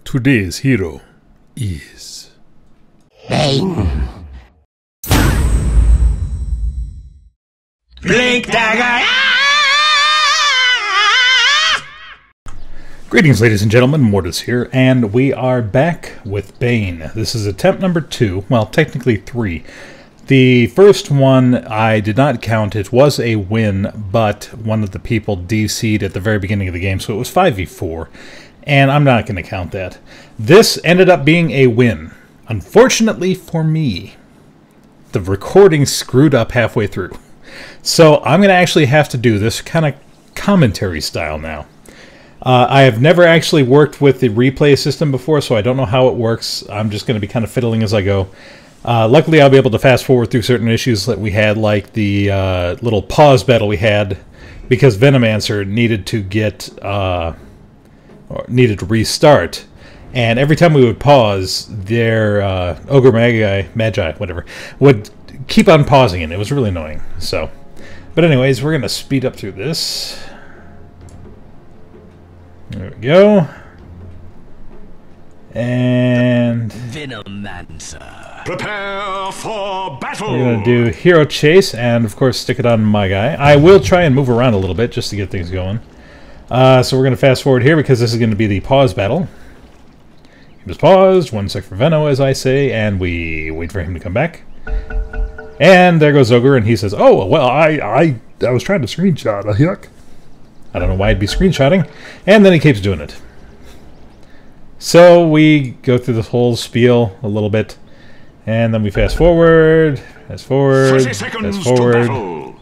Today's hero is Bane. Blink dagger. Greetings, ladies and gentlemen, Mortis here, and we are back with Bane. This is attempt number 2, well, technically 3. The first one I did not count. It was a win, but one of the people DC'd at the very beginning of the game, so it was 5v4, and I'm not going to count that. This ended up being a win. Unfortunately for me, the recording screwed up halfway through. So I'm going to actually have to do this kind of commentary style now. I have never actually worked with the replay system before, so I don't know how it works. I'm just going to be kind of fiddling as I go. Luckily, I'll be able to fast forward through certain issues that we had, like the little pause battle we had, because Venomancer needed to get needed to restart, and every time we would pause, their Ogre Magi, whatever, would keep on pausing, and it was really annoying. So, but anyways, we're going to speed up through this. There we go. And Venomancer. Prepare for battle. We're going to do Hero Chase and, of course, stick it on my guy. I will try and move around a little bit just to get things going. So we're going to fast forward here because this is going to be the pause battle. He was paused. 1 sec for Veno, as I say, and we wait for him to come back. And there goes Ogre, and he says, "Oh, well, I was trying to screenshot. Yuck." I don't know why I'd be screenshotting. And then he keeps doing it. So we go through this whole spiel a little bit, and then we fast forward, fast forward, fast forward.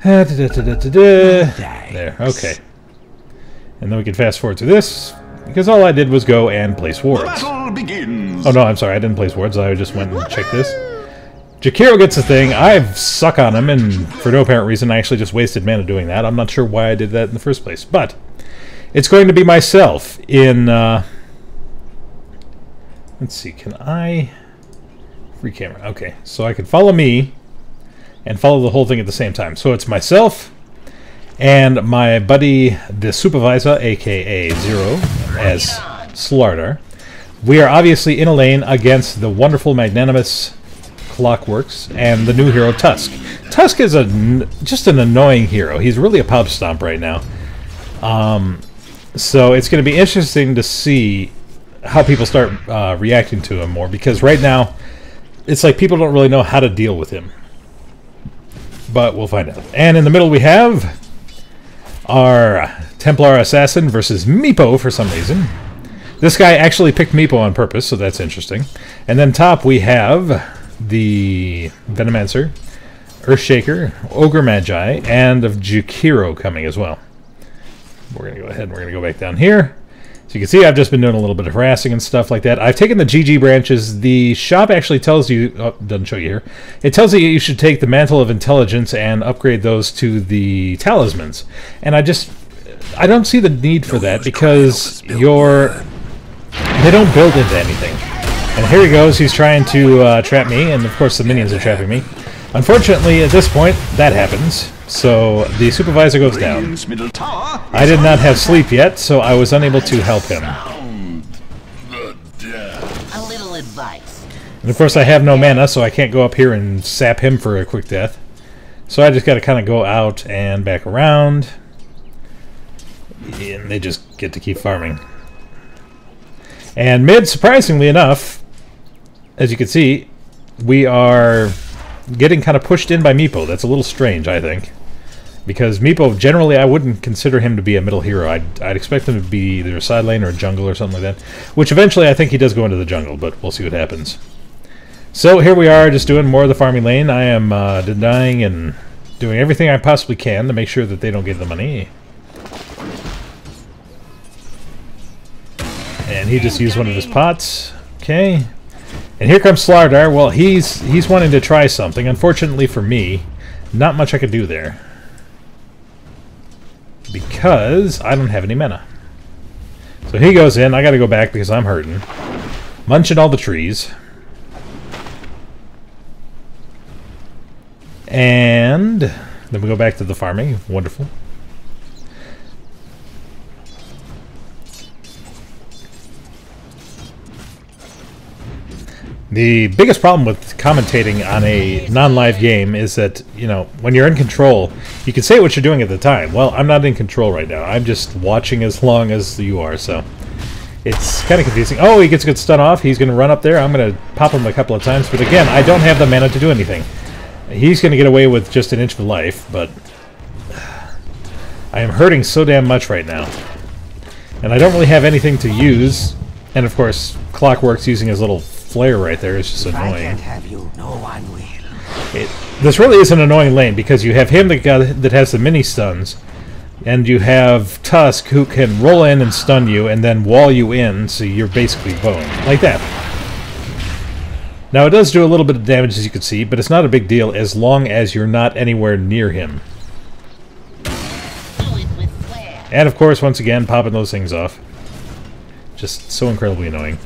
There, okay. And then we can fast forward to this, because all I did was go and place wards. Oh no, I'm sorry, I didn't place wards, I just went and checked this. Jakiro gets the thing. I suck on him, and for no apparent reason, I actually just wasted mana doing that. I'm not sure why I did that in the first place, but it's going to be myself in, let's see, can I... Free camera, okay. So I can follow me and follow the whole thing at the same time. So it's myself and my buddy, the Supervisor, aka Zero, as Slardar. We are obviously in a lane against the wonderful, magnanimous Clockworks and the new hero Tusk. Tusk is just an annoying hero. He's really a pub stomp right now. So it's going to be interesting to see how people start reacting to him more, because right now it's like people don't really know how to deal with him. But we'll find out. And in the middle we have our Templar Assassin versus Meepo for some reason. This guy actually picked Meepo on purpose, so that's interesting. And then top we have the Venomancer, Earthshaker, Ogre Magi, and of Jakiro coming as well. We're going to go ahead and we're going to go back down here. So you can see I've just been doing a little bit of harassing and stuff like that. I've taken the GG branches. The shop actually tells you, oh, doesn't show you here, it tells you you should take the Mantle of Intelligence and upgrade those to the Talismans. And I don't see the need for that, because they don't build into anything. And here he goes, he's trying to trap me, and of course the minions are trapping me. Unfortunately, at this point, that happens. So the Supervisor goes down. I did not have sleep yet, so I was unable to help him. A little advice. And of course I have no mana, so I can't go up here and sap him for a quick death. So I just got to kind of go out and back around. And they just get to keep farming. And mid, surprisingly enough, as you can see, we are getting kind of pushed in by Meepo. That's a little strange, I think. Because Meepo, generally, I wouldn't consider him to be a middle hero. I'd expect him to be either a side lane or a jungle or something like that. Which eventually I think he does go into the jungle, but we'll see what happens. So here we are, just doing more of the farming lane. I am denying and doing everything I possibly can to make sure that they don't get the money. And he just used one of his pots. Okay. And here comes Slardar. Well, he's wanting to try something. Unfortunately for me, not much I could do there, because I don't have any mana. So he goes in. I got to go back because I'm hurting. Munching all the trees. And then we go back to the farming. Wonderful. The biggest problem with commentating on a non-live game is that, you know, when you're in control, you can say what you're doing at the time. Well, I'm not in control right now. I'm just watching as long as you are, so it's kind of confusing. Oh, he gets a good stun off. He's going to run up there. I'm going to pop him a couple of times, but again, I don't have the mana to do anything. He's going to get away with just an inch of life, but I am hurting so damn much right now. And I don't really have anything to use. And of course, Clockwork's using his little flare right there. It's just annoying. I can't have you, no one will. This really is an annoying lane because you have him that has the mini stuns, and you have Tusk who can roll in and stun you and then wall you in, so you're basically boned. Like that. Now it does do a little bit of damage, as you can see, but it's not a big deal as long as you're not anywhere near him. And of course, once again, popping those things off. Just so incredibly annoying.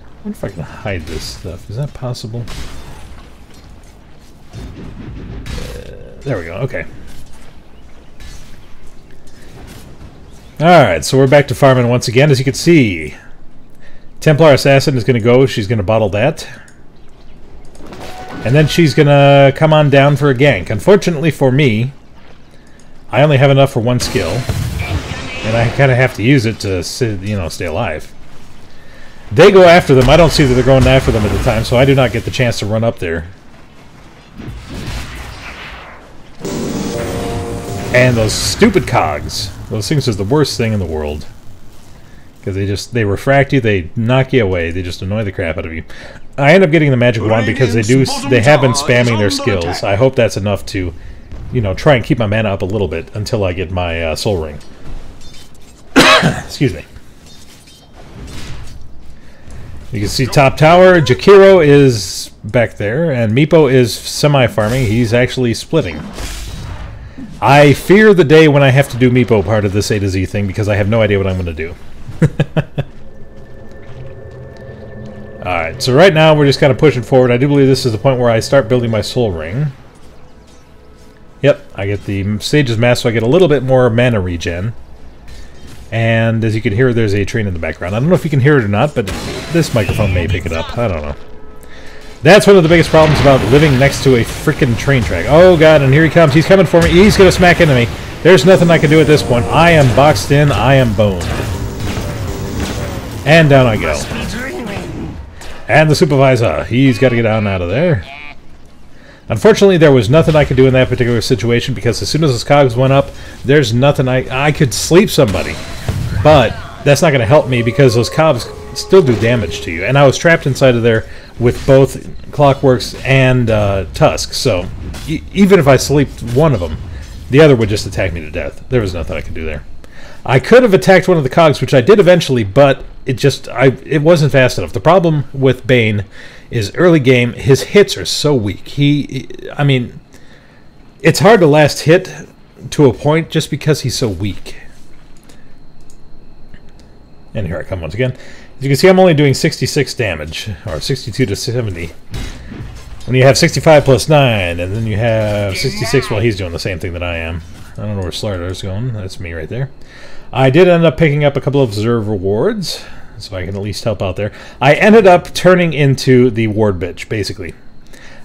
I wonder if I can hide this stuff. Is that possible? There we go. Okay. Alright, so we're back to farming once again. As you can see, Templar Assassin is going to go. She's going to bottle that. And then she's going to come on down for a gank. Unfortunately for me, I only have enough for one skill. And I kind of have to use it to, you know, stay alive. They go after them. I don't see that they're going after them at the time, so I do not get the chance to run up there. And those stupid cogs. Those things are the worst thing in the world. Because they refract you, they knock you away, they just annoy the crap out of you. I end up getting the magic wand because they have been spamming their skills. I hope that's enough to, you know, try and keep my mana up a little bit until I get my soul ring. Excuse me. You can see top tower. Jakiro is back there, and Meepo is semi-farming. He's actually splitting. I fear the day when I have to do Meepo part of this A to Z thing because I have no idea what I'm going to do. Alright, so right now we're just kind of pushing forward. I do believe this is the point where I start building my soul ring. Yep, I get the Sage's Mask, so I get a little bit more mana regen. And as you can hear, there's a train in the background. I don't know if you can hear it or not, but this microphone may pick it up. I don't know. That's one of the biggest problems about living next to a freaking train track. Oh god, and here he comes. He's coming for me. He's going to smack into me. There's nothing I can do at this point. I am boxed in. I am boned. And down I go. And the supervisor. He's got to get down out of there. Unfortunately, there was nothing I could do in that particular situation because as soon as his cogs went up, there's nothing I could sleep somebody. But that's not going to help me because those cogs still do damage to you. And I was trapped inside of there with both Clockworks and Tusk. So even if I sleeped one of them, the other would just attack me to death. There was nothing I could do there. I could have attacked one of the cogs, which I did eventually, but it wasn't fast enough. The problem with Bane is early game, his hits are so weak. I mean, it's hard to last hit to a point just because he's so weak. And here I come once again. As you can see, I'm only doing 66 damage, or 62 to 70. When you have 65 plus 9, and then you have 66, well, he's doing the same thing that I am. I don't know where Slarder's going. That's me right there. I did end up picking up a couple of Observe rewards, so I can at least help out there. I ended up turning into the ward bitch, basically.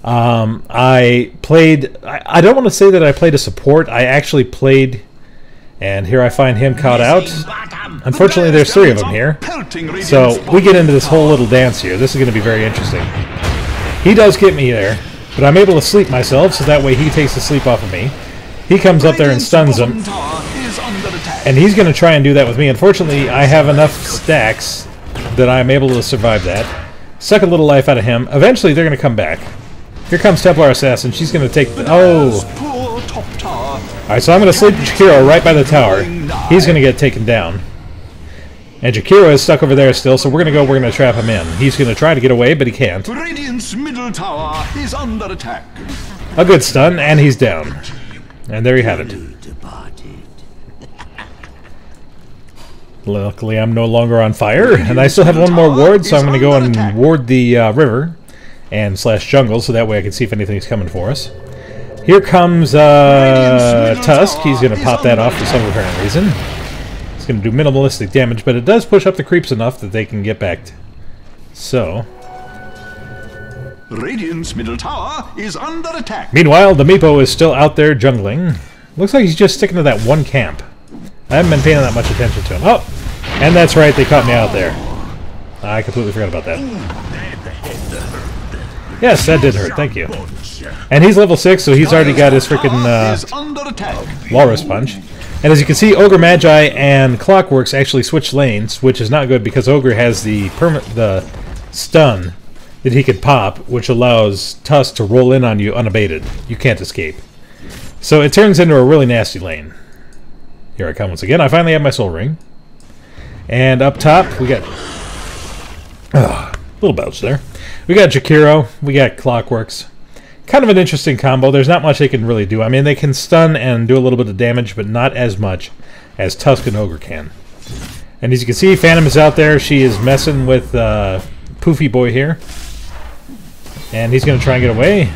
I played... I don't want to say that I played a support. I actually played... And here I find him caught out. Unfortunately, there's 3 of them here. So we get into this whole little dance here. This is going to be very interesting. He does get me there, but I'm able to sleep myself, so that way he takes the sleep off of me. He comes up there and stuns him. And he's going to try and do that with me. Unfortunately, I have enough stacks that I'm able to survive that. Suck a little life out of him. Eventually, they're going to come back. Here comes Templar Assassin. She's going to take the... Oh! Alright, so I'm going to sleep Jakiro right by the tower. He's going to get taken down. And Jakiro is stuck over there still, so we're going to trap him in. He's going to try to get away, but he can't. Radiant's middle tower is under attack. A good stun, and he's down. And there you have it. Luckily, I'm no longer on fire, and I still have one more ward, so I'm going to go and ward the river and slash jungle, so that way I can see if anything's coming for us. Here comes Tusk. He's going to pop that off for some apparent reason. It's going to do minimalistic damage, but it does push up the creeps enough that they can get back So... Radiant's middle tower is under attack. Meanwhile, the Meepo is still out there jungling. Looks like he's just sticking to that one camp. I haven't been paying that much attention to him. Oh! And that's right, they caught me out there. I completely forgot about that. Yes, that did hurt, thank you. And he's level 6, so he's already got his freaking Walrus Punch. And as you can see, Ogre Magi and Clockworks actually switch lanes, which is not good because Ogre has the stun that he could pop, which allows Tusk to roll in on you unabated. You can't escape. So it turns into a really nasty lane. Here I come once again. I finally have my Soul Ring. And up top, we got... little belch there. We got Jakiro, we got Clockworks. Kind of an interesting combo. There's not much they can really do. I mean, they can stun and do a little bit of damage, but not as much as Tusk and Ogre can. And as you can see, Phantom is out there. She is messing with Poofy Boy here. And he's going to try and get away.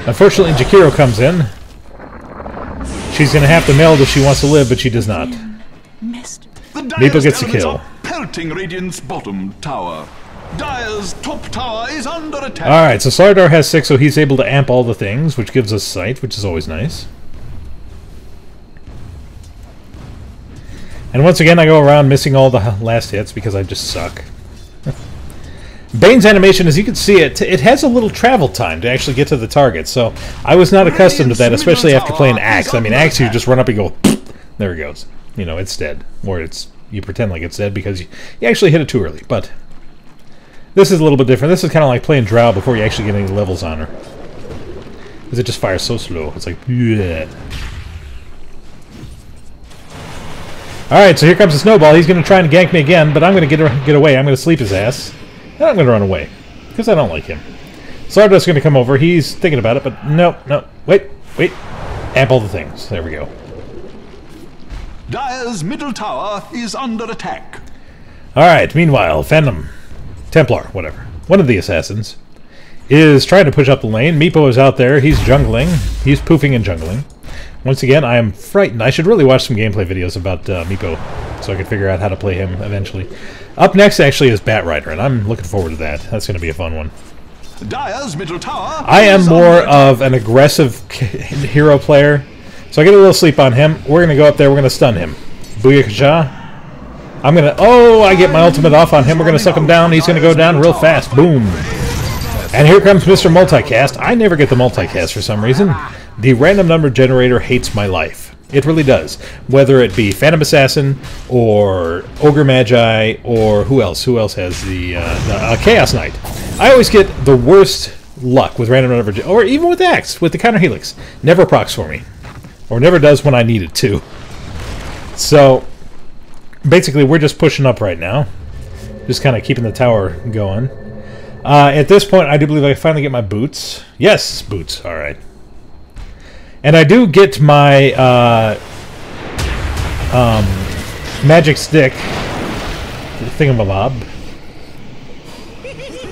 Unfortunately, Jakiro comes in. She's going to have to meld if she wants to live, but she does not. Meepo gets the kill. Pelting Radiant's bottom tower. Dire's top tower is under attack. Alright, so Slardar has 6, so he's able to amp all the things, which gives us sight, which is always nice. And once again, I go around missing all the last hits because I just suck. Bane's animation, as you can see, it has a little travel time to actually get to the target, so I was not accustomed to that, especially after playing Axe. I mean, Axe, you just run up and go, there it goes. You know, it's dead. Or you pretend like it's dead because you actually hit it too early, but... This is a little bit different. This is kind of like playing Drow before you actually get any levels on her. Because it just fires so slow. It's like, yeah. Alright, so here comes the Snowball. He going to try and gank me again, but I'm going to get away. I'm going to sleep his ass. And I'm going to run away. Because I don't like him. Slardust's going to come over. He's thinking about it, but no. Wait. Amp all the things. There we go. Dire's middle tower is under attack. Alright, meanwhile, Phantom... Templar, whatever. One of the assassins is trying to push up the lane. Meepo is out there. He's jungling. He's poofing and jungling. Once again, I am frightened. I should really watch some gameplay videos about Meepo so I can figure out how to play him eventually. Up next, actually, is Bat Rider, and I'm looking forward to that. That's going to be a fun one. Dire's middle tower. I am more of an aggressive hero player, so I get a little sleep on him. We're going to go up there. We're going to stun him. Booyakasha. I'm going to... Oh, I get my ultimate off on him. We're going to suck him down. He's going to go down real fast. Boom. And here comes Mr. Multicast. I never get the multicast for some reason. The random number generator hates my life. It really does. Whether it be Phantom Assassin or Ogre Magi or who else? Who else has the Chaos Knight? I always get the worst luck with random number... Or even with Axe, with the counter helix. Never procs for me. Or never does when I need it to. So... Basically, we're just pushing up right now. Just kind of keeping the tower going. At this point, I do believe I finally get my boots. Yes, boots. All right. And I do get my magic stick thingamabob.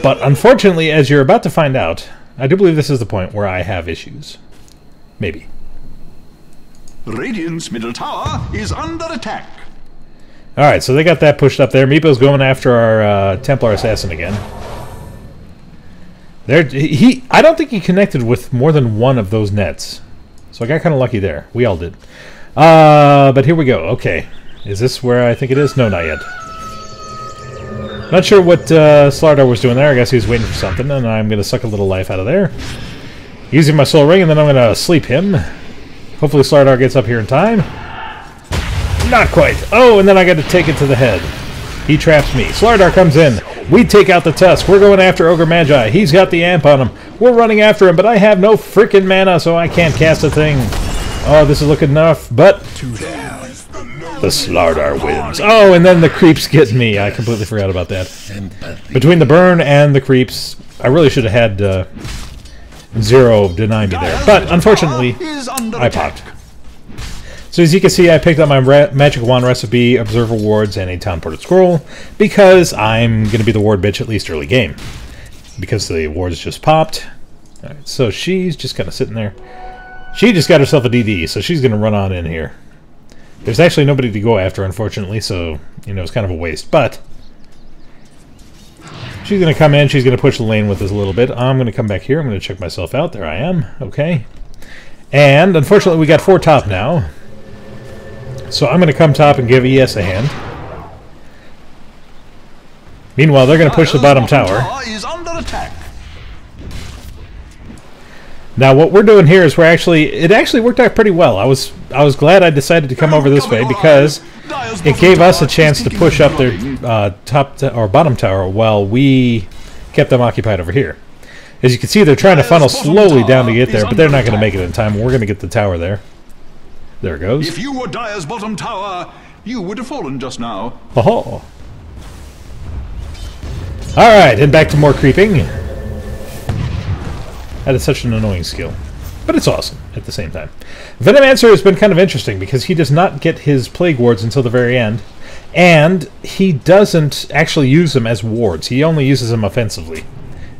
But unfortunately, as you're about to find out, I do believe this is the point where I have issues. Maybe. Radiant's middle tower is under attack. Alright, so they got that pushed up there. Meepo's going after our Templar Assassin again. I don't think he connected with more than one of those nets. So I got kind of lucky there. We all did. But here we go. Okay. Is this where I think it is? No, not yet. Not sure what Slardar was doing there. I guess he was waiting for something, and I'm going to suck a little life out of there. Using my Soul Ring, and then I'm going to sleep him. Hopefully Slardar gets up here in time. Not quite. Oh, and then I got to take it to the head. He traps me. Slardar comes in. We take out the Tusk. We're going after Ogre Magi. He's got the amp on him. We're running after him, but I have no freaking mana, so I can't cast a thing. Oh, this is looking enough, but the Slardar wins. Oh, and then the creeps get me. I completely forgot about that. Between the burn and the creeps, I really should have had Zero deny me there. But, unfortunately, I popped. So as you can see, I picked up my Magic Wand recipe, Observer Wards, and a Town-Ported Scroll, because I'm going to be the Ward bitch at least early game. Because the wards just popped. Alright, so she's just kind of sitting there. She just got herself a DD, so she's going to run on in here. There's actually nobody to go after, unfortunately, so, you know, it's kind of a waste. But She's going to come in. She's going to push the lane with us a little bit. I'm going to come back here. I'm going to check myself out. There I am. Okay. And unfortunately, we got 4 top now. So I'm going to come top and give ES a hand. Meanwhile, they're going to push the bottom tower. Is under attack. Now, what we're doing here is it actually worked out pretty well. I was glad I decided to come over this way because it gave us a chance to push up their or bottom tower while we kept them occupied over here. As you can see, they're trying to funnel slowly down to get there, but they're not going to make it in time. We're going to get the tower there. There it goes. If you were Dire's bottom tower, you would have fallen just now. Oh. Alright, and back to more creeping. That is such an annoying skill. But it's awesome at the same time. Venomancer has been kind of interesting because he does not get his Plague Wards until the very end. And he doesn't actually use them as wards. He only uses them offensively.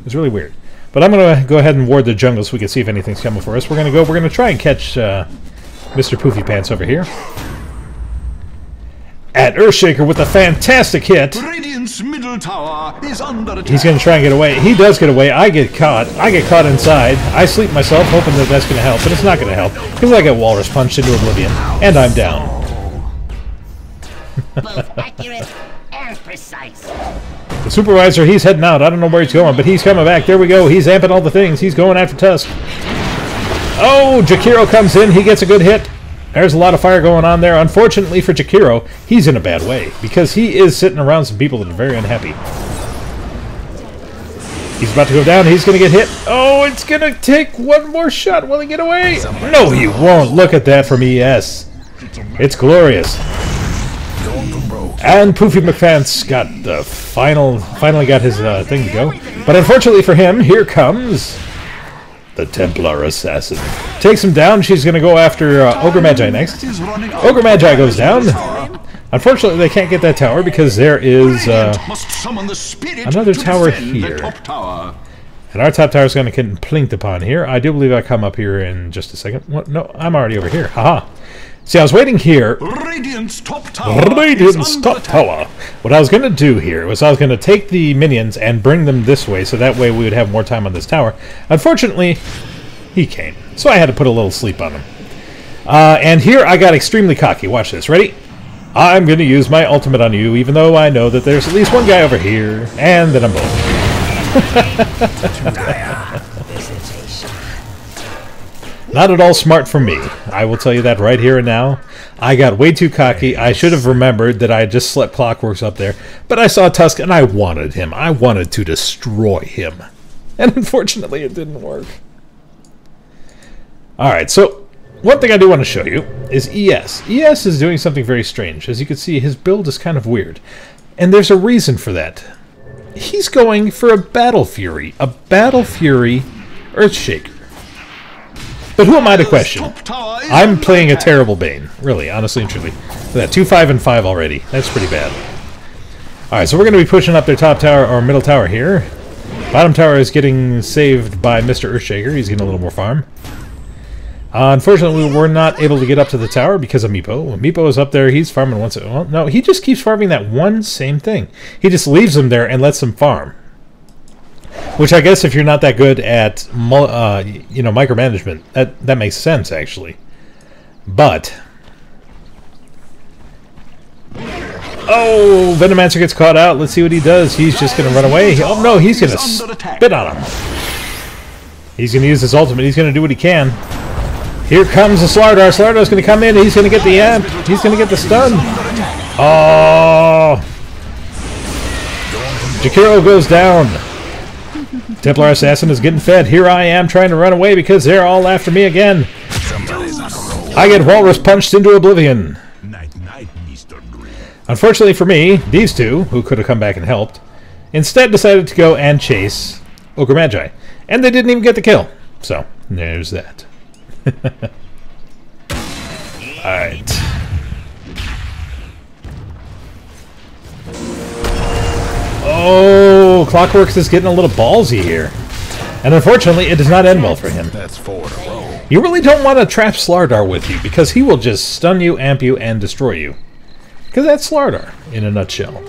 It's really weird. But I'm going to go ahead and ward the jungle so we can see if anything's coming for us. We're going to try and catch Mr. Poofy Pants over here. At Earthshaker with a fantastic hit. Radiant's middle tower is under attack. He's going to try and get away. He does get away. I get caught. I get caught inside. I sleep myself, hoping that that's going to help, but it's not going to help because I get Walrus punched into oblivion, and I'm down. Both accurate and precise. The supervisor, he's heading out. I don't know where he's going, but he's coming back. There we go. He's amping all the things. He's going after Tusk. Oh, Jakiro comes in. He gets a good hit. There's a lot of fire going on there. Unfortunately for Jakiro, he's in a bad way because he is sitting around some people that are very unhappy. He's about to go down. He's going to get hit. Oh, it's going to take one more shot. Will he get away? No, he won't. Look at that from ES. It's glorious. And Poofy McFance got the finally got his thing to go. But unfortunately for him, here comes the Templar Assassin. Takes him down. She's going to go after Ogre Magi next. Ogre Magi goes down. Unfortunately, they can't get that tower because there is another tower here. And our top tower is going to get plinked upon here. I do believe I'll come up here in just a second. What? No, I'm already over here. Haha. See, I was waiting here. Radiant's top tower. Radiant's top tower. What I was going to do here was I was going to take the minions and bring them this way, so that way we would have more time on this tower. Unfortunately, he came, so I had to put a little sleep on him. And here I got extremely cocky. Watch this. Ready? I'm going to use my ultimate on you, even though I know that there's at least one guy over here, and then I'm both. Not at all smart for me. I will tell you that right here and now. I got way too cocky. I should have remembered that I had just slept Clockworks up there. But I saw Tusk and I wanted him. I wanted to destroy him. And unfortunately it didn't work. Alright, so one thing I do want to show you is ES. ES is doing something very strange. As you can see, his build is kind of weird. And there's a reason for that. He's going for a Battle Fury. A Battle Fury Earthshaker. But who am I to question? I'm playing a terrible Bane. Really, honestly and truly. Look at that, 2, 5, and 5 already. That's pretty bad. Alright, so we're going to be pushing up their top tower, or middle tower here. Bottom tower is getting saved by Mr. Earthshaker. He's getting a little more farm. Unfortunately, we're not able to get up to the tower because of Meepo. Meepo is up there. He's farming once. Well, no, he just keeps farming that one same thing. He just leaves them there and lets them farm. Which I guess if you're not that good at micromanagement, that makes sense actually. But oh, Venomancer gets caught out. Let's see what he does. He's just going to run away. Oh no, he's going to spit on him. He's going to use his ultimate. He's going to do what he can. Here comes the Slardar. Slardar's going to come in. He's going to get the amp. He's going to get the stun. Oh, Jakiro goes down. Templar Assassin is getting fed. Here I am trying to run away because they're all after me again. I get Walrus punched into oblivion. Unfortunately for me, these two, who could have come back and helped, instead decided to go and chase Ogre Magi. And they didn't even get the kill. So, there's that. Alright. Oh, Clockworks is getting a little ballsy here. And unfortunately, it does not end well for him. That's 4 in a row. You really don't want to trap Slardar with you, because he will just stun you, amp you, and destroy you. Because that's Slardar, in a nutshell.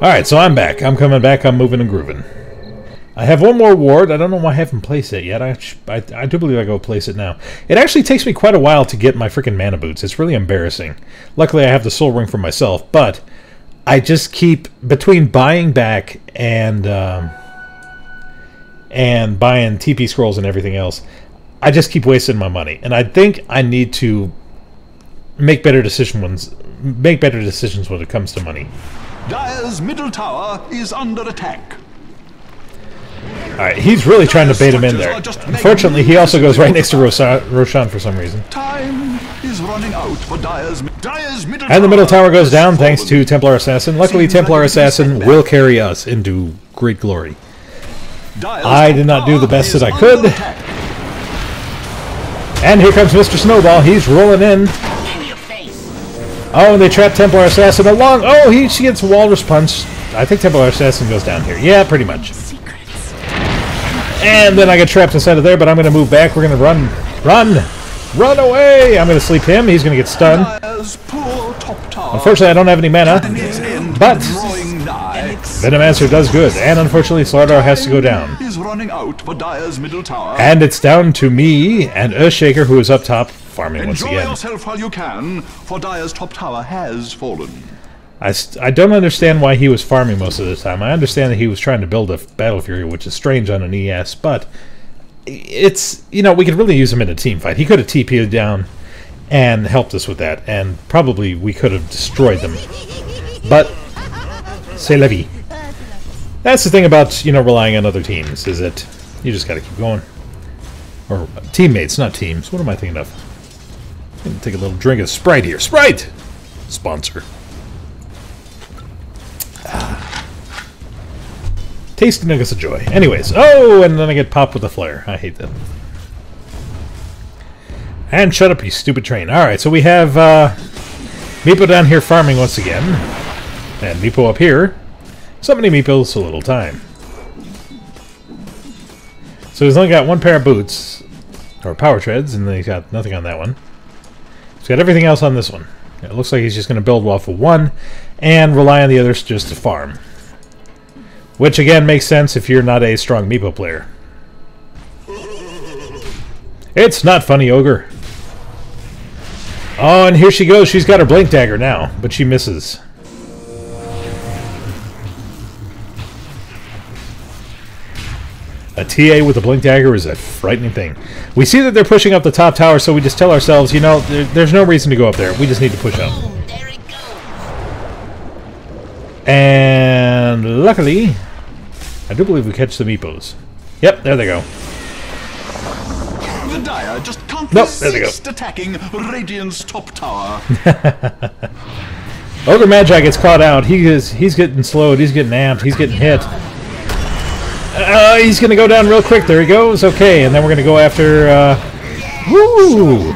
Alright, so I'm back. I'm coming back. I'm moving and grooving. I have one more ward. I don't know why I haven't placed it yet. I do believe I go place it now. It actually takes me quite a while to get my freaking mana boots. It's really embarrassing. Luckily, I have the soul ring for myself, but I just keep, between buying back and buying TP scrolls and everything else, I just keep wasting my money. And I think I need to make better decisions when it comes to money. Dire's middle tower is under attack. Alright, he's really trying to bait him in there. Unfortunately, he also goes right next to Roshan for some reason. Time is running out for Dire's middle tower. And the middle tower goes down thanks to Templar Assassin. Luckily, Templar Assassin will carry us into great glory. I did not do the best that I could. And here comes Mr. Snowball. He's rolling in. Oh, and they trap Templar Assassin along. Oh, she gets Walrus Punch. I think Templar Assassin goes down here. Yeah, pretty much. And then I get trapped inside of there, but I'm going to move back. We're going to run. Run away! I'm going to sleep him. He's going to get stunned. Unfortunately, I don't have any mana. But Venomancer does good. And unfortunately, Slardar has to go down. And it's down to me and Earthshaker, who is up top, farming once again. Enjoy yourself while you can, for Dire's top tower has fallen. I don't understand why he was farming most of the time. I understand that he was trying to build a Battle Fury, which is strange on an ES, but it's, you know, we could really use him in a team fight. He could have TP'd down and helped us with that, and probably we could have destroyed them. But, c'est la vie. That's the thing about, you know, relying on other teams, is that you just gotta keep going. Or teammates, not teams. What am I thinking of? I'm gonna take a little drink of Sprite here. Sprite! Sponsor. Tasty nuggets of joy. Anyways, oh, and then I get popped with a flare. I hate that. And shut up, you stupid train. Alright, so we have Meepo down here farming once again. And Meepo up here. So many Meepos, so little time. So he's only got one pair of boots, or power treads, and then he's got nothing on that one. He's got everything else on this one. It looks like he's just going to build off of one, and rely on the others just to farm. Which, again, makes sense if you're not a strong Meepo player. It's not funny, Ogre. Oh, and here she goes. She's got her Blink Dagger now, but she misses. A TA with a Blink Dagger is a frightening thing. We see that they're pushing up the top tower, so we just tell ourselves, you know, there's no reason to go up there. We just need to push up. And luckily, I do believe we catch the Meepos. Yep, there they go. The Dire just can't resist attacking Radiant's top tower. Ogre Magi gets caught out. He's getting slowed. He's getting amped. He's getting hit. He's going to go down real quick. There he goes. Okay, and then we're going to go after... woo!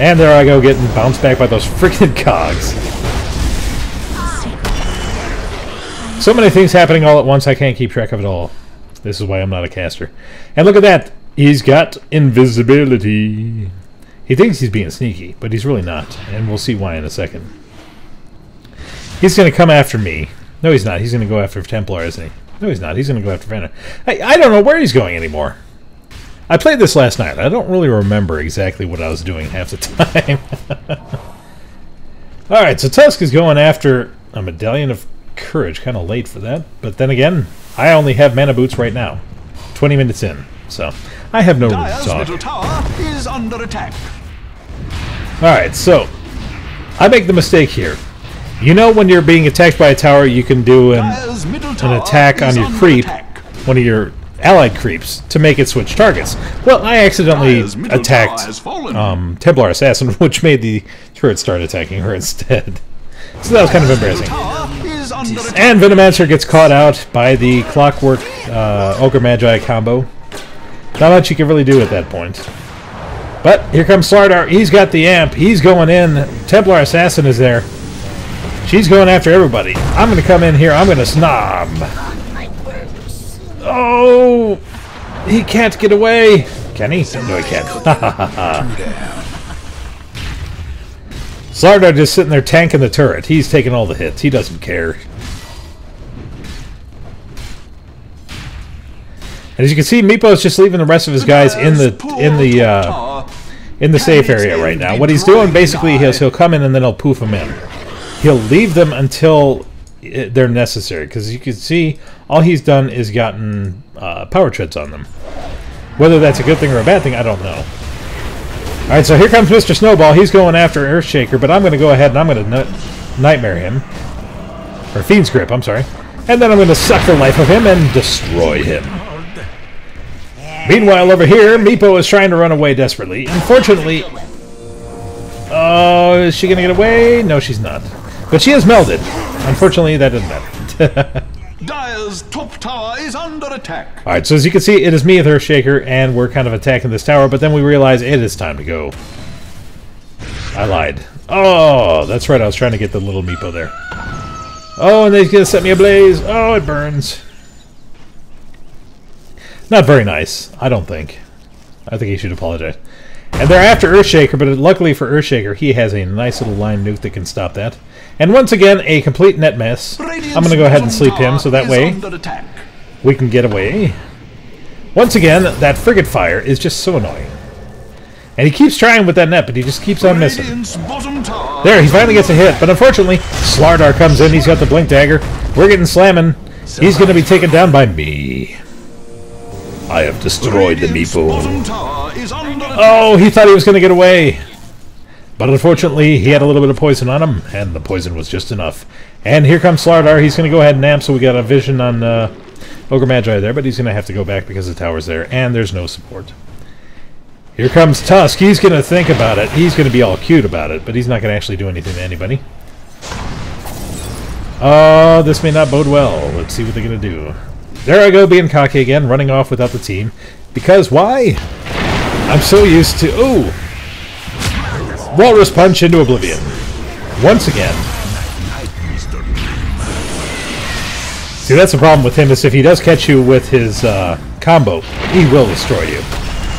And there I go, getting bounced back by those freaking cogs. So many things happening all at once, I can't keep track of it all. This is why I'm not a caster. And look at that! He's got invisibility. He thinks he's being sneaky, but he's really not. And we'll see why in a second. He's going to come after me. No, he's not. He's going to go after Templar, isn't he? No, he's not. He's going to go after Vanna. I don't know where he's going anymore. I played this last night. I don't really remember exactly what I was doing half the time. Alright, so Tusk is going after a Medallion of Courage. Kind of late for that. But then again, I only have mana boots right now. 20 minutes in. So, I have no room to talk. Middle tower is under attack. Alright, so I make the mistake here. You know when you're being attacked by a tower, you can do an attack on your creep, one of your allied creeps, to make it switch targets. Well, I accidentally attacked Templar Assassin, which made the turret start attacking her instead. So that was kind of embarrassing. And Venomancer gets caught out by the Clockwork Ogre Magi combo. Not much you can really do at that point. But here comes Slardar. He's got the amp. He's going in. Templar Assassin is there. She's going after everybody. I'm going to come in here. I'm going to snob. Oh! He can't get away. Can he? No, he can't. Slardar just sitting there tanking the turret. He's taking all the hits. He doesn't care. And as you can see, Meepo's just leaving the rest of his guys in the safe area right now. What he's doing basically is he'll come in and then he'll poof them in. He'll leave them until they're necessary, because you can see all he's done is gotten power treads on them. Whether that's a good thing or a bad thing, I don't know. Alright, so here comes Mr. Snowball. He's going after Earthshaker, but I'm going to go ahead and I'm going to Nightmare him. Or Fiend's Grip, I'm sorry. And then I'm going to suck the life of him and destroy him. Meanwhile, over here, Meepo is trying to run away desperately. Unfortunately... Oh, is she going to get away? No, she's not. But she is melded. Unfortunately, that doesn't matter. Dire's top tower is under attack. Alright, so as you can see, it is me with Earthshaker, and we're kind of attacking this tower, but then we realize it is time to go. I lied. Oh, that's right, I was trying to get the little Meepo there. Oh, and they're going to set me ablaze. Oh, it burns. Not very nice, I don't think. I think he should apologize. And they're after Earthshaker, but luckily for Earthshaker, he has a nice little line nuke that can stop that. And once again, a complete net mess. I'm going to go ahead and sleep him, so that way we can get away. Once again, that frigate fire is just so annoying. And he keeps trying with that net, but he just keeps on missing. There, he finally gets a hit, but unfortunately, Slardar comes in. He's got the Blink Dagger. We're getting slamming. He's going to be taken down by me. I have destroyed the Meepo. Oh, he thought he was going to get away. But unfortunately, he had a little bit of poison on him, and the poison was just enough. And here comes Slardar. He's going to go ahead and amp, so we got a vision on Ogre Magi there, but he's going to have to go back because the tower's there, and there's no support. Here comes Tusk. He's going to think about it. He's going to be all cute about it, but he's not going to actually do anything to anybody. Oh, this may not bode well. Let's see what they're going to do. There I go, being cocky again, running off without the team. Because why? I'm so used to... Ooh! Walrus Punch into oblivion. Once again. See, that's the problem with him, is if he does catch you with his combo, he will destroy you.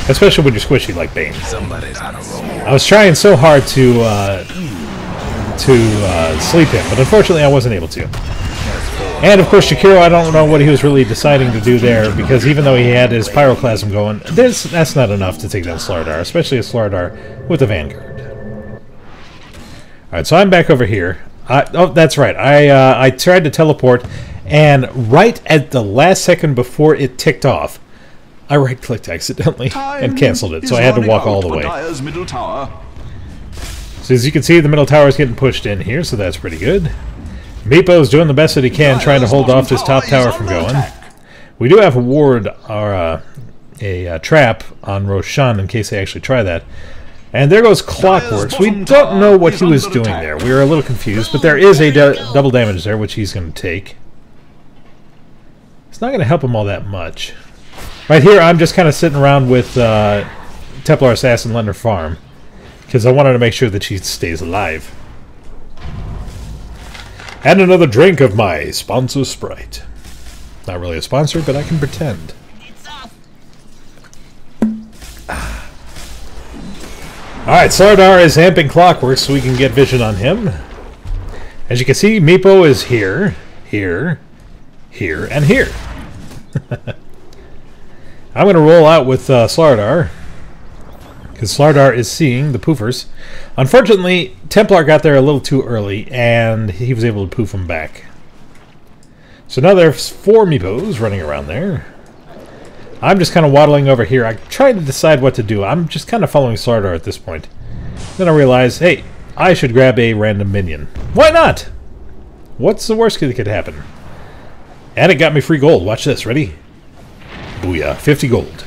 Especially when you're squishy like Bane. I was trying so hard to sleep him, but unfortunately I wasn't able to. And of course Shakiro, I don't know what he was really deciding to do there, because even though he had his Pyroclasm going, that's not enough to take down Slardar, especially a Slardar with a Vanguard. Alright, so I'm back over here. Oh, that's right. I tried to teleport, and right at the last second before it ticked off, I right-clicked accidentally and canceled it, so I had to walk all the way. So as you can see, the middle tower is getting pushed in here, so that's pretty good. Meepo's doing the best that he can, trying to hold off this top tower from going. We do have a ward, or a trap on Roshan in case they actually try that. And there goes Clockworks. We don't know what he was doing there. We were a little confused, but there is a double damage there, which he's going to take. It's not going to help him all that much. Right here, I'm just kind of sitting around with Templar Assassin letting her farm, because I wanted to make sure that she stays alive. And another drink of my sponsor Sprite. Not really a sponsor, but I can pretend. Alright, Slardar is amping Clockwork so we can get vision on him. As you can see, Meepo is here, here, here, and here. I'm going to roll out with Slardar, because Slardar is seeing the poofers. Unfortunately, Templar got there a little too early, and he was able to poof them back. So now there's 4 Meepos running around there. I'm just kind of waddling over here. I tried to decide what to do. I'm just kind of following Slardar at this point. Then I realized, hey, I should grab a random minion. Why not? What's the worst that could happen? And it got me free gold. Watch this. Ready? Booyah. 50 gold.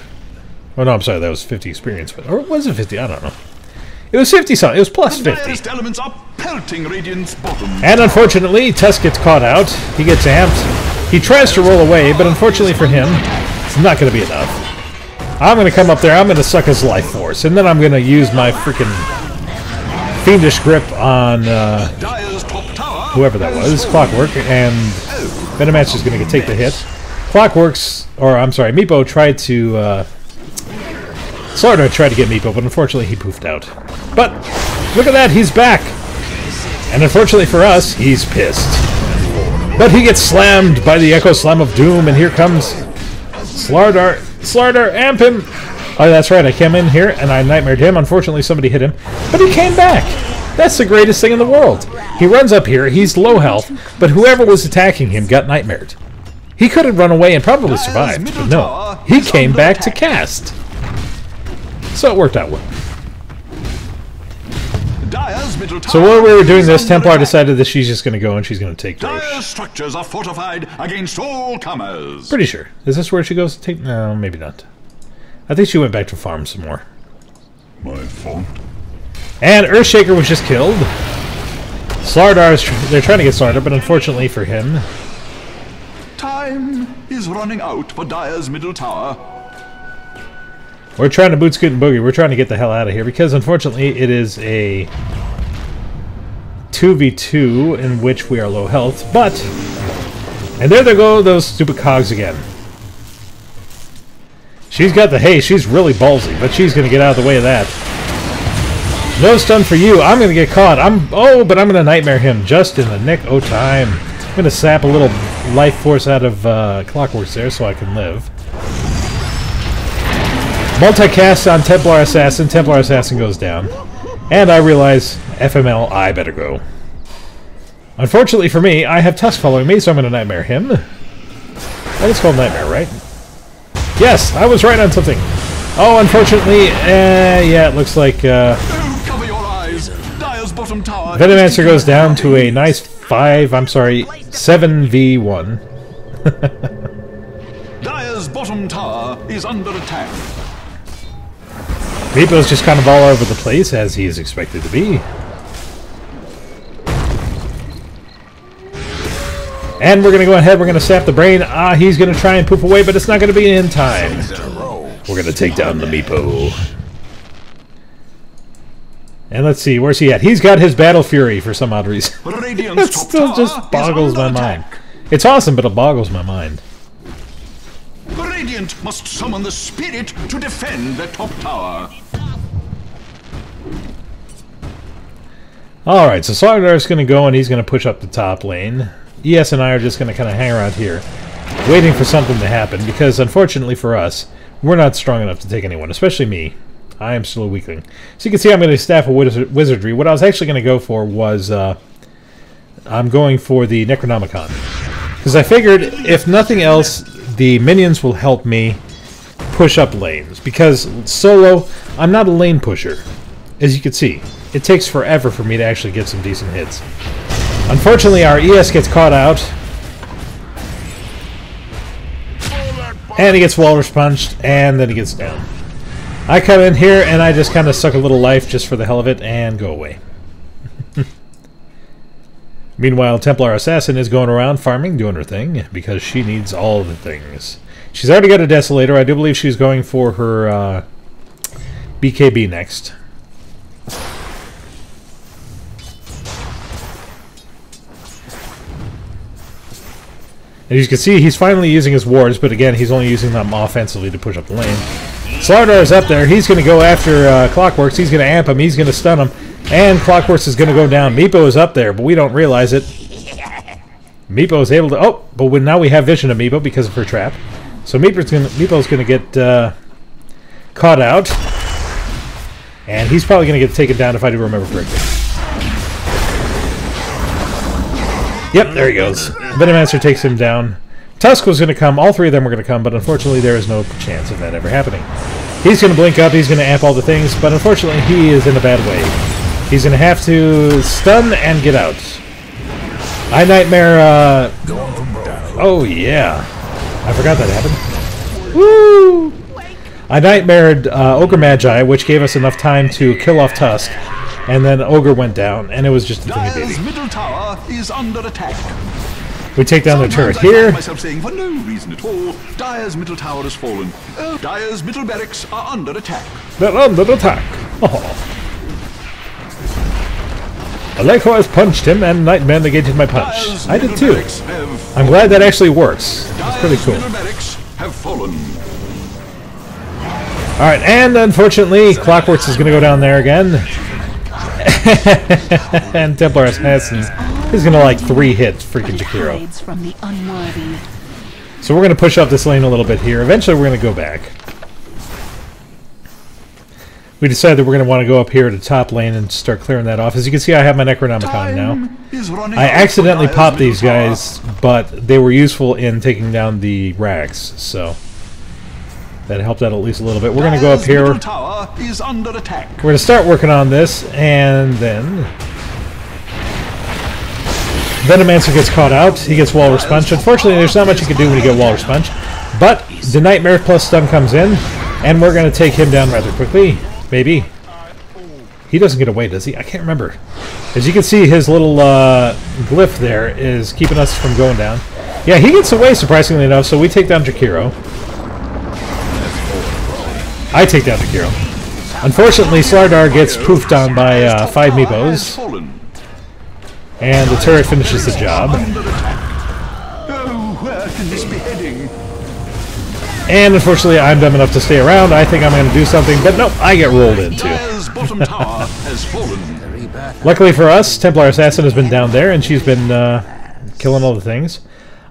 Oh, no, I'm sorry. That was 50 experience. Or was it 50? I don't know. It was 50 something. It was plus 50. Elements are pelting Radiant's bottom. And unfortunately, Tusk gets caught out. He gets amped. He tries to roll away, but unfortunately for him, it's not going to be enough. I'm going to come up there. I'm going to suck his life force. And then I'm going to use my freaking fiendish grip on whoever that was. Clockwork. And Venomatch is going to take the hit. Clockworks, or I'm sorry, Meepo tried to... Slardar tried to get Meepo, but unfortunately he poofed out. But, look at that, he's back! And unfortunately for us, he's pissed. But he gets slammed by the Echo Slam of Doom, and here comes Slardar. Slardar, amp him! Oh, that's right, I came in here and I nightmared him. Unfortunately, somebody hit him, but he came back. That's the greatest thing in the world. He runs up here, he's low health, but whoever was attacking him got nightmared. He could have run away and probably survived, but no. He came back to cast. So it worked out well. So while we were doing this, Templar decided that she's just going to go and she's going to take Dire's structures are fortified against all comers. Pretty sure. Is this where she goes to take? No, maybe not. I think she went back to farm some more. My fault. And Earthshaker was just killed. Slardar they're trying to get Slardar, but unfortunately for him, time is running out for Dire's middle tower. We're trying to boot scoot and boogie. We're trying to get the hell out of here because unfortunately it is a 2v2 in which we are low health, but and there they go, those stupid cogs again. She's got the haste. She's really ballsy, but she's going to get out of the way of that. No stun for you. I'm going to get caught. But I'm going to nightmare him just in the nick o' time. I'm going to sap a little life force out of Clockworks there so I can live. Multicast on Templar Assassin. Templar Assassin goes down. And I realize, FML, I better go. Unfortunately for me, I have Tusk following me, so I'm going to nightmare him. That is called nightmare, right? Yes, I was right on something. Oh, unfortunately, yeah, it looks like Cover your eyes. Dire's bottom tower. Venomancer goes down to a nice 7v1. Dire's bottom tower is under attack. Meepo's just kind of all over the place, as he is expected to be. And we're going to go ahead, we're going to sap the brain. He's going to try and poof away, but it's not going to be in time. We're going to take down the Meepo. And let's see, where's he at? He's got his Battle Fury for some odd reason. It still just boggles my mind. It's awesome, but it boggles my mind. The Radiant must summon the spirit to defend the top tower. Alright, so Sardar's going to go and he's going to push up the top lane. ES and I are just going to kind of hang around here, waiting for something to happen, because unfortunately for us, we're not strong enough to take anyone, especially me. I am still a weakling. So you can see I'm going to staff a wizardry. What I was actually going to go for was, I'm going for the Necronomicon. Because I figured, if nothing else, the minions will help me push up lanes. Because solo, I'm not a lane pusher. As you can see, it takes forever for me to actually get some decent hits. Unfortunately, our ES gets caught out. And he gets walrus punched, and then he gets down. I come in here, and I just kind of suck a little life just for the hell of it, and go away. Meanwhile, Templar Assassin is going around farming, doing her thing, because she needs all the things. She's already got a Desolator. I do believe she's going for her BKB next. And as you can see, he's finally using his wards, but again, he's only using them offensively to push up the lane. Slardar is up there. He's going to go after Clockworks. He's going to amp him. He's going to stun him. And Clockworks is going to go down. Meepo is up there, but we don't realize it. Meepo is able to... Oh, but now we have vision of Meepo because of her trap. So Meepo's going to get caught out. And he's probably going to get taken down if I do remember correctly. Yep, there he goes. Venomancer takes him down. Tusk was going to come. All three of them were going to come, but unfortunately there is no chance of that ever happening. He's going to blink up. He's going to amp all the things, but unfortunately he is in a bad way. He's going to have to stun and get out. I nightmare... Oh, yeah. I forgot that happened. Woo! I nightmared Ogre Magi, which gave us enough time to kill off Tusk. And then Ogre went down, and it was just a thingy baby. Dire's middle tower is under attack. We take down the turret here. I myself saying for no reason at all, Dire's middle tower has fallen. Dire's middle barracks are under attack. They're under attack. Oh. Aleko has punched him, and Nightmare negated my punch. I did too. I'm glad that actually works. It's pretty cool. Middle barracks have fallen. Alright, and unfortunately, Clockworks is going to go down there again. And Templar Assassin is going to like 3 hits freaking Jakiro. From the unworthy. So we're going to push up this lane a little bit here. Eventually we're going to go back. We decided that we're going to want to go up here to top lane and start clearing that off. As you can see, I have my Necronomicon now. I accidentally popped these guys, but they were useful in taking down the Rags, so that helped out at least a little bit. We're going to go up here. We're going to start working on this, and then Venomancer gets caught out. He gets Walrus Punch. Unfortunately, there's not much you can do when you get Walrus Punch, but the Nightmare plus stun comes in, and we're going to take him down rather quickly. Maybe. He doesn't get away, does he? I can't remember. As you can see, his little glyph there is keeping us from going down. Yeah, he gets away, surprisingly enough, so we take down Jakiro. I take down Jakiro. Unfortunately, Slardar gets poofed on by 5 Meepos. And the turret finishes the job. Oh, where can this be heading? And unfortunately, I'm dumb enough to stay around. I think I'm going to do something, but nope, I get rolled into. Bottom tower has fallen. Luckily for us, Templar Assassin has been down there, and she's been killing all the things.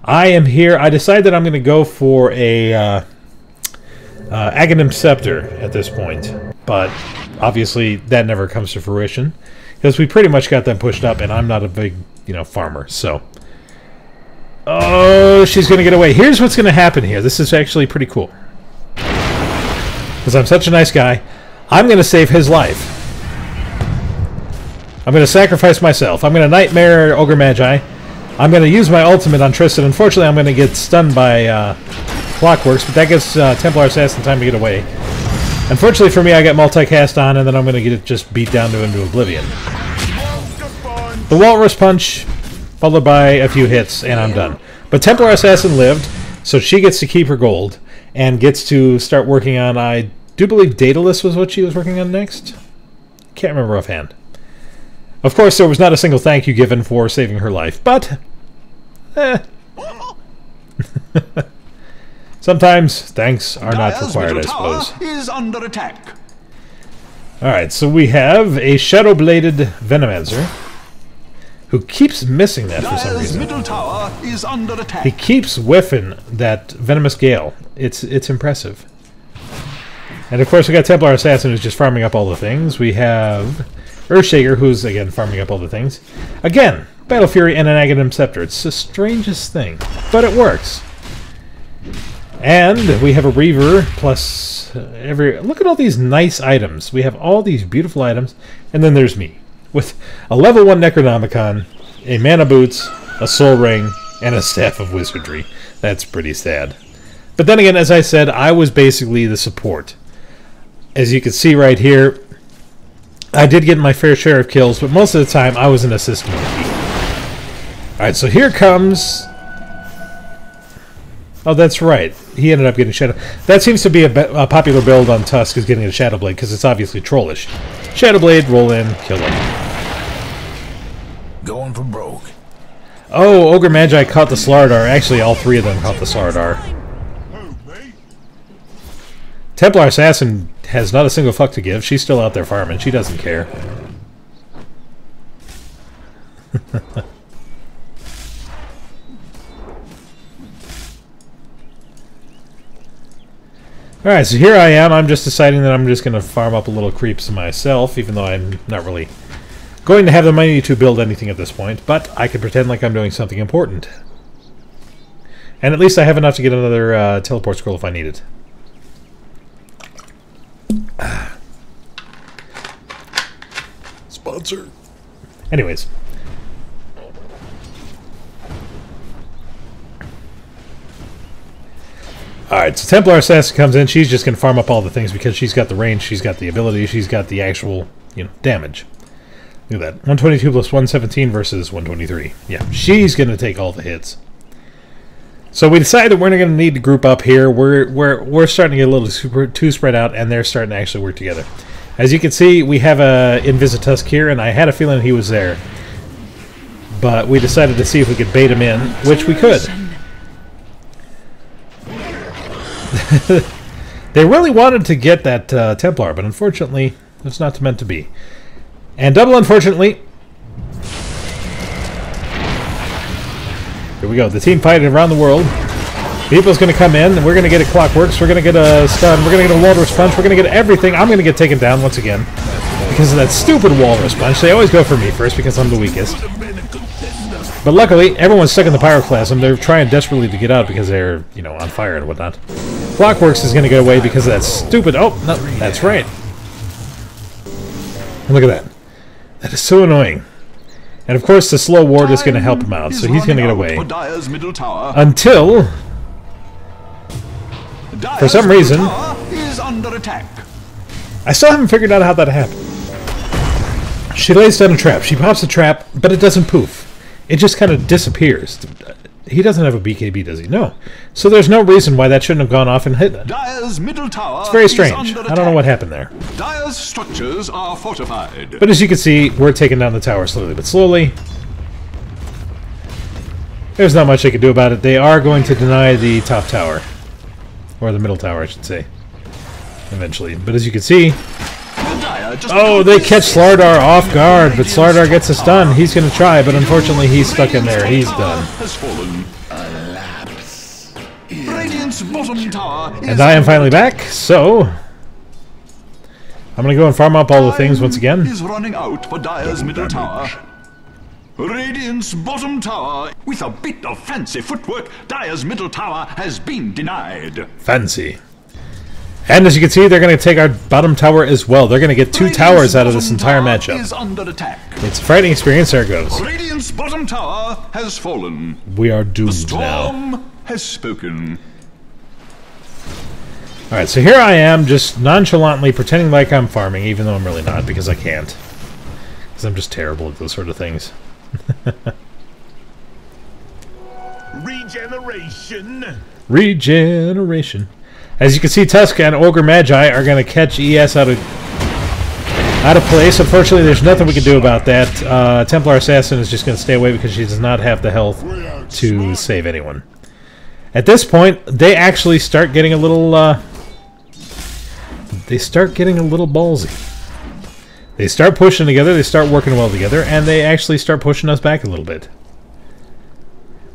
I am here. I decided that I'm going to go for a Aghanim Scepter at this point, but obviously that never comes to fruition because we pretty much got them pushed up, and I'm not a big, farmer, so. Oh, she's going to get away. Here's what's going to happen here. This is actually pretty cool. Because I'm such a nice guy, I'm going to save his life. I'm going to sacrifice myself. I'm going to Nightmare Ogre Magi. I'm going to use my ultimate on Tristan. Unfortunately, I'm going to get stunned by Clockworks, but that gives Templar Assassin time to get away. Unfortunately for me, I get multicast on, and then I'm going to get it just beat down into oblivion. The Walrus Punch, followed by a few hits, and I'm done. But Templar Assassin lived, so she gets to keep her gold, and gets to start working on, I do believe Daedalus was what she was working on next? Can't remember offhand. Of course, there was not a single thank you given for saving her life, but sometimes thanks are not required, I suppose. Is under attack. Alright, so we have a Shadow-Bladed Venomancer who keeps missing that for some reason. Middle tower is under attack. He keeps whiffing that Venomous Gale. It's impressive. And of course we got Templar Assassin who's just farming up all the things. We have Earthshaker who's again farming up all the things. Again, Battle Fury and an Aghanim Scepter. It's the strangest thing, but it works. And we have a Reaver plus look at all these nice items. We have all these beautiful items, and then there's me with a level 1 Necronomicon, a Mana Boots, a Soul Ring, and a Staff of Wizardry. That's pretty sad. But then again, as I said, I was basically the support. As you can see right here, I did get my fair share of kills, but most of the time I was an assist monkey. Alright, so here comes... Oh, that's right. He ended up getting Shadow... That seems to be a popular build on Tusk, is getting a Shadow Blade, because it's obviously trollish. Shadow Blade, roll in, kill him. Going for broke. Oh, Ogre Magi caught the Slardar. Actually, all 3 of them caught the Slardar. Templar Assassin has not a single fuck to give. She's still out there farming. She doesn't care. Alright, so here I am. I'm just deciding that I'm just going to farm up a little creeps myself, even though I'm not really going to have the money to build anything at this point, but I can pretend like I'm doing something important. And at least I have enough to get another teleport scroll if I need it. Sponsor. Anyways. Alright, so Templar Assassin comes in. She's just going to farm up all the things because she's got the range, she's got the ability, she's got the actual, damage. Look at that. 122 plus 117 versus 123. Yeah, she's going to take all the hits. So we decided that we're not going to need to group up here. We're starting to get a little too spread out, and they're starting to actually work together. As you can see, we have a Invisitus here, and I had a feeling he was there. But we decided to see if we could bait him in, which we could. They really wanted to get that Templar, but unfortunately, it's not meant to be. And double, unfortunately. Here we go. The team fighting around the world. People's going to come in. We're going to get a Clockworks. We're going to get a stun. We're going to get a Walrus Punch. We're going to get everything. I'm going to get taken down once again. Because of that stupid Walrus Punch. They always go for me first because I'm the weakest. But luckily, everyone's stuck in the Pyroclasm. They're trying desperately to get out because they're, you know, on fire and whatnot. Clockworks is going to get away because of that stupid... Oh, no, that's right. Look at that. That is so annoying. And of course, the slow ward is going to help him out, so he's going to get away. Until... for some reason... I still haven't figured out how that happened. She lays down a trap. She pops a trap, but it doesn't poof. It just kind of disappears. He doesn't have a BKB, does he? No. So there's no reason why that shouldn't have gone off and hit that. Dire's middle tower. It's very strange. I don't know what happened there. Dire's structures are fortified. But as you can see, we're taking down the tower slowly but slowly. There's not much they can do about it. They are going to deny the top tower. Or the middle tower, I should say. Eventually. But as you can see... oh, they catch Slardar off guard, but Slardar gets a stun. He's going to try, but unfortunately he's stuck in there. He's done. And I am finally back, so... I'm going to go and farm up all the things once again. Is running out for Dire's middle tower. Radiant's bottom tower, with a bit of fancy footwork, Dire's middle tower has been denied. Fancy. And as you can see, they're going to take our bottom tower as well. They're going to get 2 towers out of this entire matchup. Is under attack. It's a frightening experience. There it goes. Radiant's bottom tower has fallen. We are doomed the storm now. Has spoken. Alright, so here I am, just nonchalantly pretending like I'm farming, even though I'm really not, because I can't. Because I'm just terrible at those sort of things. Regeneration. Regeneration. As you can see, Tusk and Ogre Magi are going to catch ES out of place. Unfortunately, there's nothing we can do about that. Templar Assassin is just going to stay away because she does not have the health to save anyone. At this point, they actually start getting a little... they start getting a little ballsy. They start pushing together, they start working well together, and they actually start pushing us back a little bit.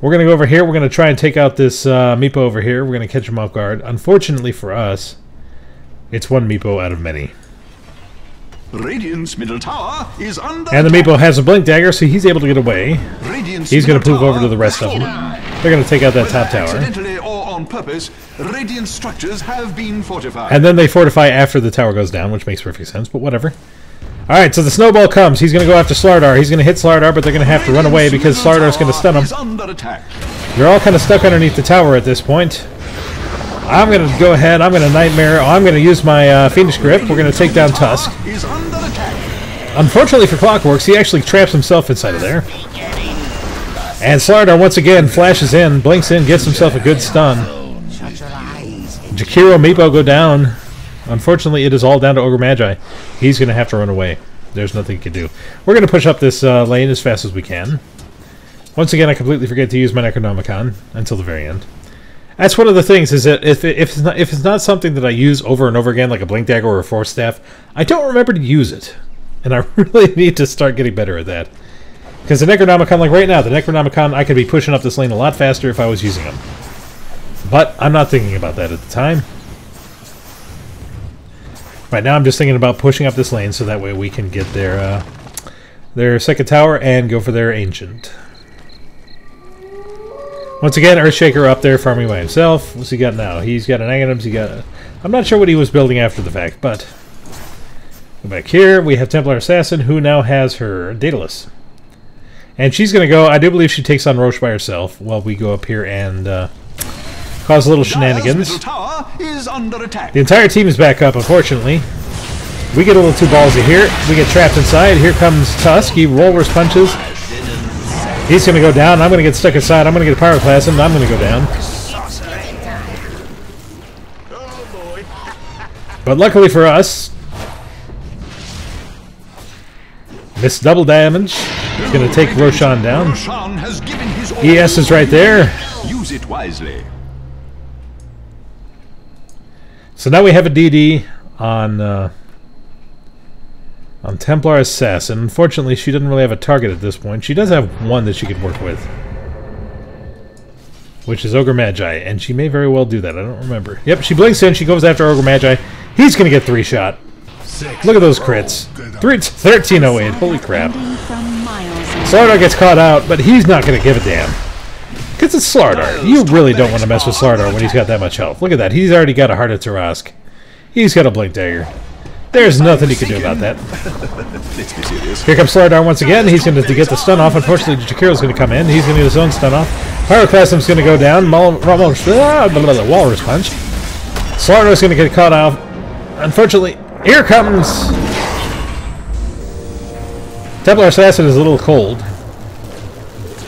We're going to go over here. We're going to try and take out this Meepo over here. We're going to catch him off guard. Unfortunately for us, it's one Meepo out of many. Radiant's middle tower is under and the attack. Meepo has a Blink Dagger, so he's able to get away. Radiant's He's going to middle move over to tower the rest of has them. fallen. They're going to take out that Whether top tower. accidentally or on purpose, Radiant structures have been fortified. And then they fortify after the tower goes down, which makes perfect sense, but whatever. Alright, so the snowball comes. He's going to go after Slardar. He's going to hit Slardar, but they're going to have to run away because Slardar's going to stun him. Under attack. They're all kind of stuck underneath the tower at this point. I'm going to go ahead. I'm going to Nightmare. I'm going to use my Fiendish Grip. We're going to take down Tusk. Is under attack. Unfortunately for Clockworks, he actually traps himself inside of there. And Slardar once again flashes in, blinks in, gets himself a good stun. Jakiro Meepo go down. Unfortunately, it is all down to Ogre Magi. He's going to have to run away. There's nothing he can do. We're going to push up this lane as fast as we can. Once again, I completely forget to use my Necronomicon until the very end. That's one of the things, is that if it's not something that I use over and over again, like a Blink Dagger or a Force Staff, I don't remember to use it. And I really need to start getting better at that. Because the Necronomicon, like right now, the Necronomicon, I could be pushing up this lane a lot faster if I was using them. But I'm not thinking about that at the time. Right now I'm just thinking about pushing up this lane so that way we can get their second tower and go for their Ancient. Once again, Earthshaker up there farming by himself. What's he got now? He's got an Aghanims, he got... I'm not sure what he was building after the fact, but... Go back here, we have Templar Assassin, who now has her Daedalus. And she's going to go... I do believe she takes on Roche by herself while we go up here and cause a little shenanigans. Middle tower is under attack. The entire team is back up, unfortunately. We get a little too ballsy here. We get trapped inside. Here comes Tusk. He Walrus punches. He's going to go down. I'm going to get stuck inside. I'm going to get a Pyroclasm, and I'm going to go down. But luckily for us, missed double damage. He's going to take Roshan down. Roshan has given his ES is right there. Use it wisely. So now we have a DD on On Templar Assassin. Unfortunately, she doesn't really have a target at this point. She does have one that she could work with, which is Ogre Magi, and she may very well do that. I don't remember. Yep, she blinks in. She goes after Ogre Magi. He's going to get 3-shot. Look at those crits. 1308. Holy crap. Slardar gets caught out, but he's not going to give a damn. Because it's Slardar. You really don't want to mess with Slardar when he's got that much health. Look at that. He's already got a Heart of Tarask. He's got a Blink Dagger. There's nothing he can do about that. Here comes Slardar once again. He's going to get the stun off. Unfortunately, Jakiro's going to come in. He's going to get his own stun off. Pyroclasm's going to go down. Walrus Punch. Slardar's going to get caught out. Unfortunately, here comes... Templar Assassin is a little cold.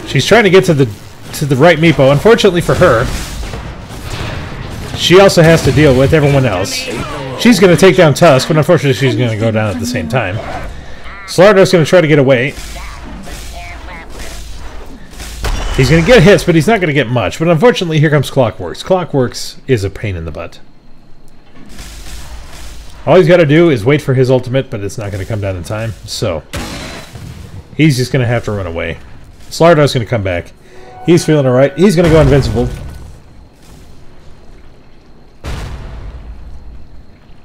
She's trying to get to the right Meepo. Unfortunately for her, she also has to deal with everyone else. She's going to take down Tusk, but unfortunately she's going to go down at the same time. Slardar's going to try to get away. He's going to get hits, but he's not going to get much. But unfortunately, here comes Clockworks. Clockworks is a pain in the butt. All he's got to do is wait for his ultimate, but it's not going to come down in time. So, he's just going to have to run away. Slardar's going to come back. He's feeling alright. He's going to go invincible.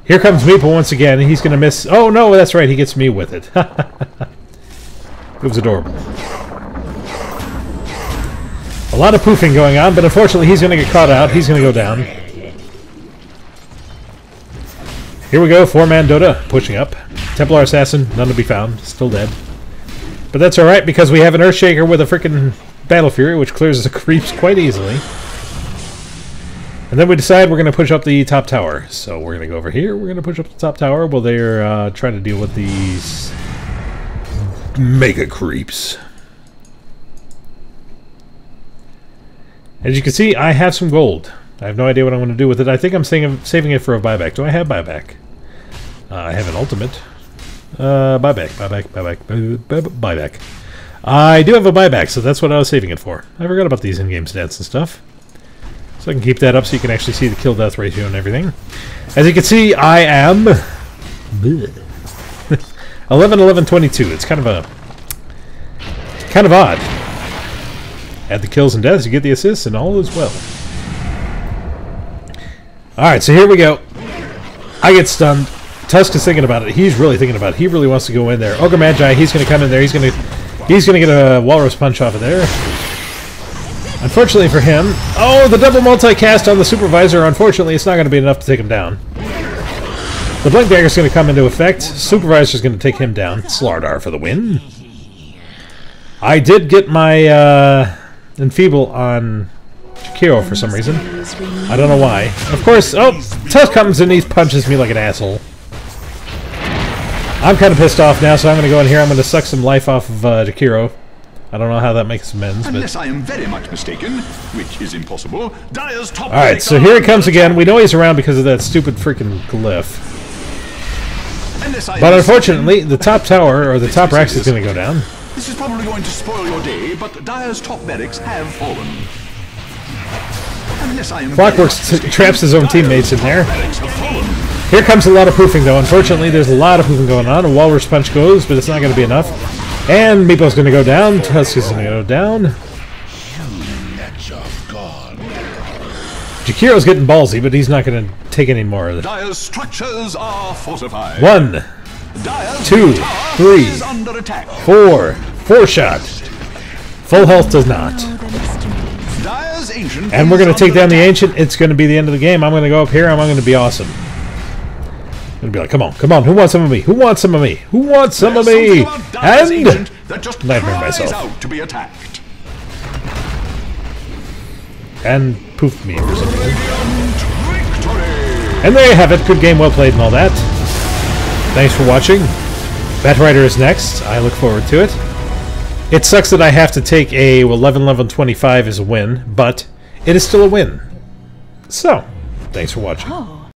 Here comes Meeple once again, and he's going to miss... Oh, no, that's right. He gets me with it. It was adorable. A lot of poofing going on, but unfortunately he's going to get caught out. He's going to go down. Here we go. 4-man Dota pushing up. Templar Assassin, none to be found. Still dead. But that's alright, because we have an Earthshaker with a freaking Battle Fury, which clears the creeps quite easily. And then we decide we're going to push up the top tower. So we're going to go over here. We're going to push up the top tower while they're trying to deal with these mega creeps. As you can see, I have some gold. I have no idea what I'm going to do with it. I think I'm saving it for a buyback. Do I have buyback? I have an ultimate. Buyback. I do have a buyback, so that's what I was saving it for. I forgot about these in-game stats and stuff. So I can keep that up so you can actually see the kill-death ratio and everything. As you can see, I am 11-11-22. It's kind of odd. Add the kills and deaths, you get the assists, and all is well. Alright, so here we go. I get stunned. Tusk is thinking about it. He's really thinking about it. He really wants to go in there. Ogre Magi, he's going to come in there. He's going to get a Walrus Punch off of there. Unfortunately for him... Oh, the double multicast on the Supervisor. Unfortunately, it's not going to be enough to take him down. The Blink Dagger is going to come into effect. Supervisor is going to take him down. Slardar for the win. I did get my Enfeeble on Jakiro for some reason. I don't know why. Of course... Oh! Tusk comes and he punches me like an asshole. I'm kind of pissed off now, so I'm going to go in here. I'm going to suck some life off of Jakiro. I don't know how that makes amends, but... Unless I am very much mistaken, which is impossible, Dire's top... Alright, so here he comes again. We know he's around because of that stupid freaking glyph. But unfortunately, the top tower, or the top racks, is going to go down. This is probably going to spoil your day, but Dire's top barracks have fallen. Clockworks traps his own teammates in there. Here comes a lot of poofing, though. Unfortunately, there's a lot of poofing going on. A Walrus Punch goes, but it's not going to be enough. And Meepo's going to go down. Tusk is going to go down. Jakiro's getting ballsy, but he's not going to take any more of it. Dire's structures are fortified. 1, 2, 3, 4. 4-shot. Full health does not. And we're going to take down the Ancient. It's going to be the end of the game. I'm going to go up here. I'm going to be awesome. I'm going to be like, come on, come on. Who wants some of me? Who wants some of me? Who wants some of me? And nightmare myself. And poof me for some reason. And there you have it. Good game, well played and all that. Thanks for watching. Batrider is next. I look forward to it. It sucks that I have to take a 11-11-25 as a win, but it is still a win. So, thanks for watching.